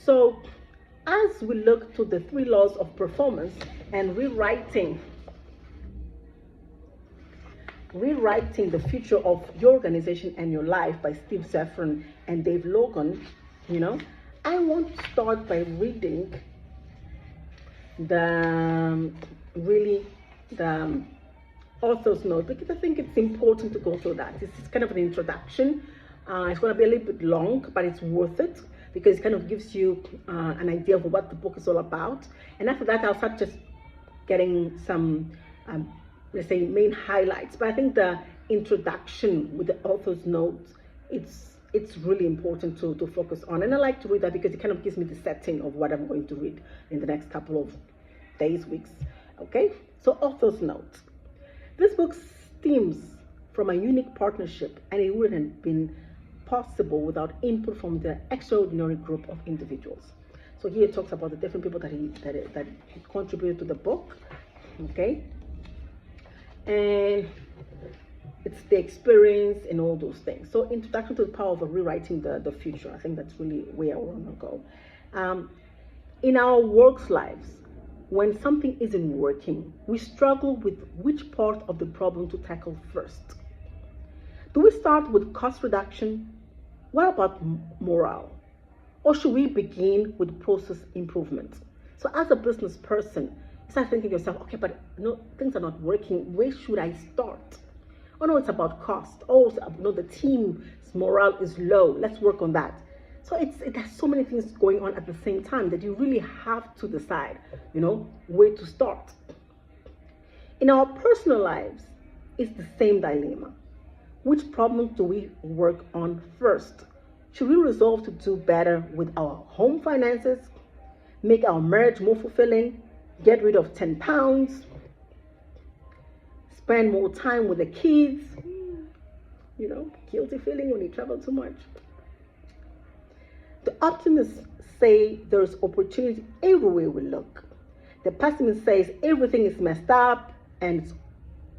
So as we look to the 3 laws of performance and rewriting the future of your organization and your life by Steve Zeffron and Dave Logan, I want to start by reading the author's note, because I think it's important to go through that. It's kind of an introduction. It's going to be a little bit long, but it's worth it because it kind of gives you an idea of what the book is all about. And after that, I'll start just getting some, let's say, main highlights. But I think the introduction with the author's notes, it's really important to focus on. And I like to read that because it kind of gives me the setting of what I'm going to read in the next couple of days, weeks. Okay, so author's note. This book stems from a unique partnership, and it wouldn't have been possible without input from the extraordinary group of individuals. So here it talks about the different people that he contributed to the book, okay? And it's the experience and all those things. So introduction to the power of rewriting the future. I think that's really where I want to go. In our work lives, when something isn't working, we struggle with which part of the problem to tackle first. Do we start with cost reduction? What about morale? Or should we begin with process improvement? So as a business person, you start thinking to yourself, okay, but things are not working. Where should I start? Oh no, it's about cost. Oh, the team's morale is low. Let's work on that. So it has so many things going on at the same time that you really have to decide, where to start. In our personal lives, it's the same dilemma. Which problems do we work on first? Should we resolve to do better with our home finances, make our marriage more fulfilling, get rid of 10 pounds, spend more time with the kids, guilty feeling when you travel too much? The optimists say there's opportunity everywhere we look. The pessimist says everything is messed up and it's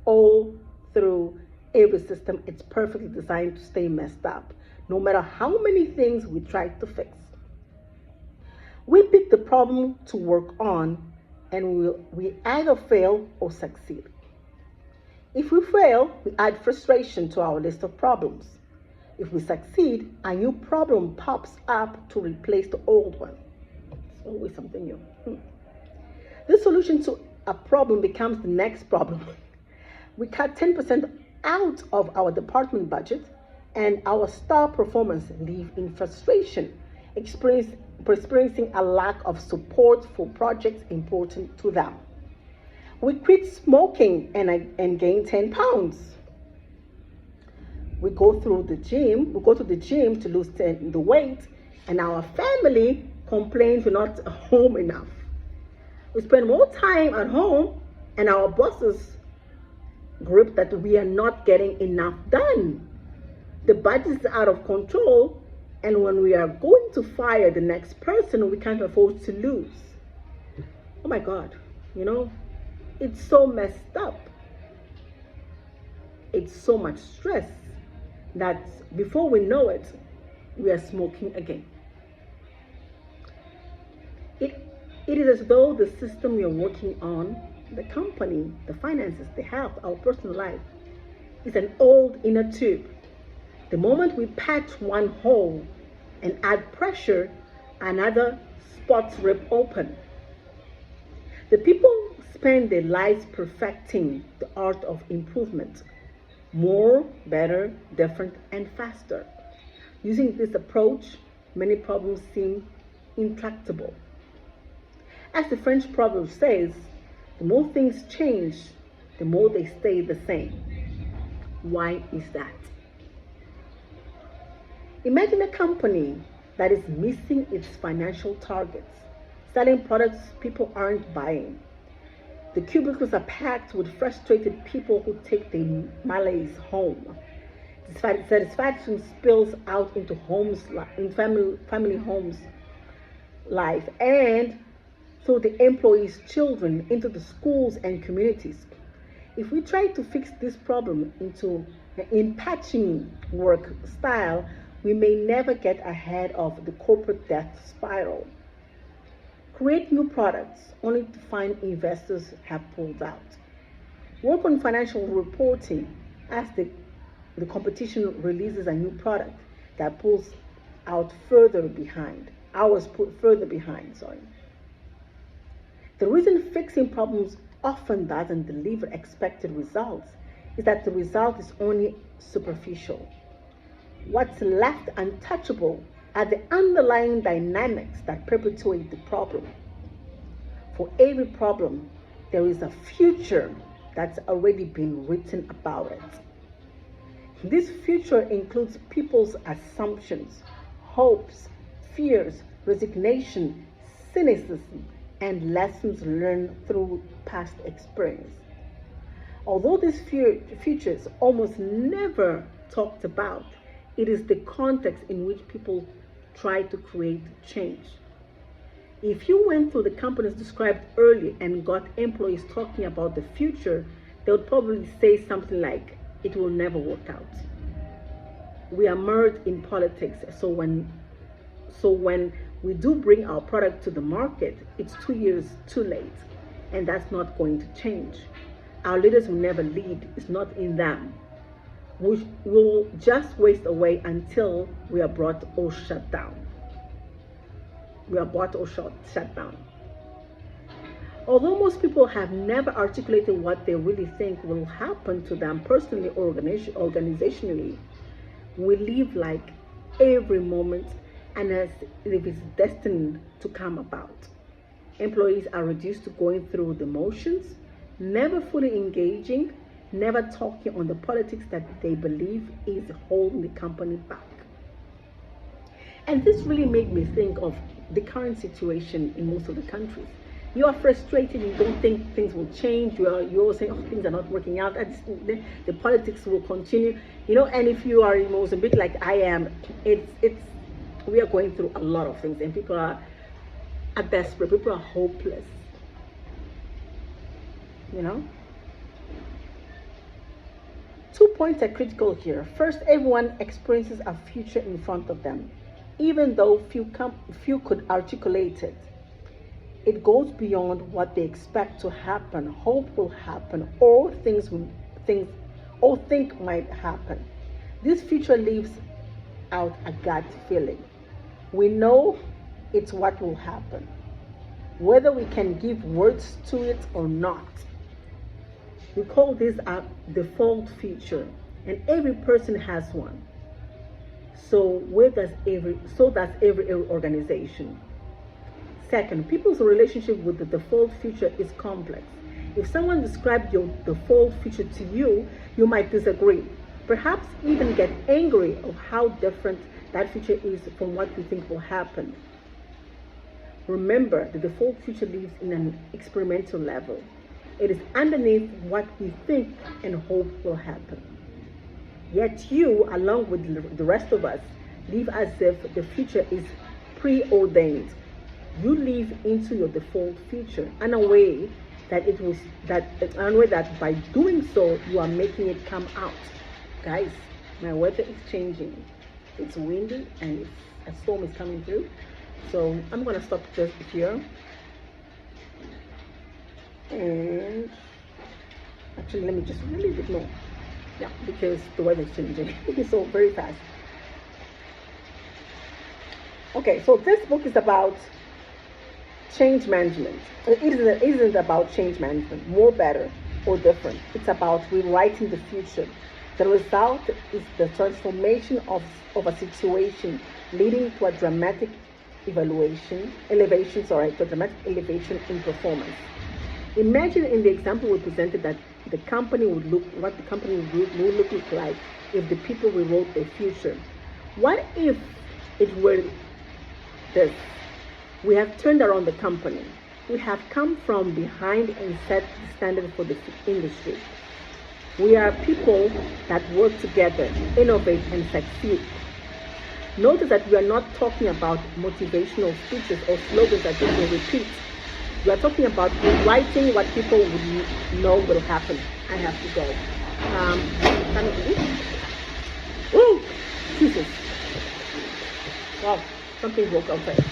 all through every system. It's perfectly designed to stay messed up, no matter how many things we try to fix. We pick the problem to work on, and we either fail or succeed. If we fail, we add frustration to our list of problems. If we succeed, a new problem pops up to replace the old one. It's always something new. The solution to a problem becomes the next problem. We cut 10% out of our department budget, and our star performers live in frustration, experiencing a lack of support for projects important to them. We quit smoking and gain 10 pounds. We go to the gym to lose the weight, and our family complains we're not home enough. We spend more time at home, and our bosses grip that we are not getting enough done. The budget is out of control, and when we are going to fire the next person, we can't afford to lose. Oh my God, it's so messed up. It's so much stress that before we know it, we are smoking again. It is as though the system we are working on, the company, the finances, the health, our personal life, is an old inner tube. The moment we patch one hole and add pressure, another spots rip open. The people spend their lives perfecting the art of improvement. More, better, different, and faster. Using this approach, many problems seem intractable. As the French proverb says, the more things change, the more they stay the same. Why is that? Imagine a company that is missing its financial targets, selling products people aren't buying. The cubicles are packed with frustrated people who take their malaise home. Dissatisfaction spills out into family homes life, and through the employees' children into the schools and communities. If we try to fix this problem in patching work style, we may never get ahead of the corporate death spiral. Create new products only to find investors have pulled out. Work on financial reporting as the competition releases a new product that pulls out further behind, hours put further behind, sorry. The reason fixing problems often doesn't deliver expected results is that the result is only superficial. What's left untouchable are the underlying dynamics that perpetuate the problem. For every problem, there is a future that's already been written about it. This future includes people's assumptions, hopes, fears, resignation, cynicism, and lessons learned through past experience. Although this future is almost never talked about, it is the context in which people try to create change. If you went through the companies described earlier and got employees talking about the future, they would probably say something like, "It will never work out." We are mired in politics, so when we do bring our product to the market, it's 2 years too late, and that's not going to change. Our leaders will never lead, it's not in them. We will just waste away until we are brought or shut down. Shut down. Although most people have never articulated what they really think will happen to them personally or organizationally, we live like every moment and as if it's destined to come about. Employees are reduced to going through the motions, never fully engaging, never talking on the politics that they believe is holding the company back. And this really made me think of the current situation in most of the countries. You are frustrated, you don't think things will change, you're saying, "Oh, things are not working out, the politics will continue," and if you are in Mozambique like I am, we are going through a lot of things, and people are desperate, people are hopeless, 2 points are critical here. First, everyone experiences a future in front of them, even though few could articulate it. It goes beyond what they expect to happen, hope will happen, or think might happen. This future leaves out a gut feeling. We know it's what will happen, whether we can give words to it or not. We call this a default feature, and every person has one. So does every organization. Second, people's relationship with the default feature is complex. If someone described your default feature to you, you might disagree, perhaps even get angry of how different that feature is from what you think will happen. Remember, the default feature lives in an experimental level. It is underneath what we think and hope will happen. Yet you, along with the rest of us, live as if the future is preordained. You live into your default future, unaware that by doing so, you are making it come out. Guys, my weather is changing. It's windy and a storm is coming through. So I'm gonna stop just here. And actually, let me just a little bit more. Yeah, because the weather is changing so very fast. Okay, so this book is about change management. It isn't about change management, more, better, or different. It's about rewriting the future. The result is the transformation of a situation leading to a dramatic elevation in performance. Imagine in the example we presented that what the company would look like if the people rewrote their future. What if it were this? We have turned around the company. We have come from behind and set the standard for the industry. We are people that work together, innovate, and succeed. Notice that we are not talking about motivational speeches or slogans that people repeat. We are talking about rewriting what people would know will happen. I have to go. Oh, Jesus. Wow, something broke outside.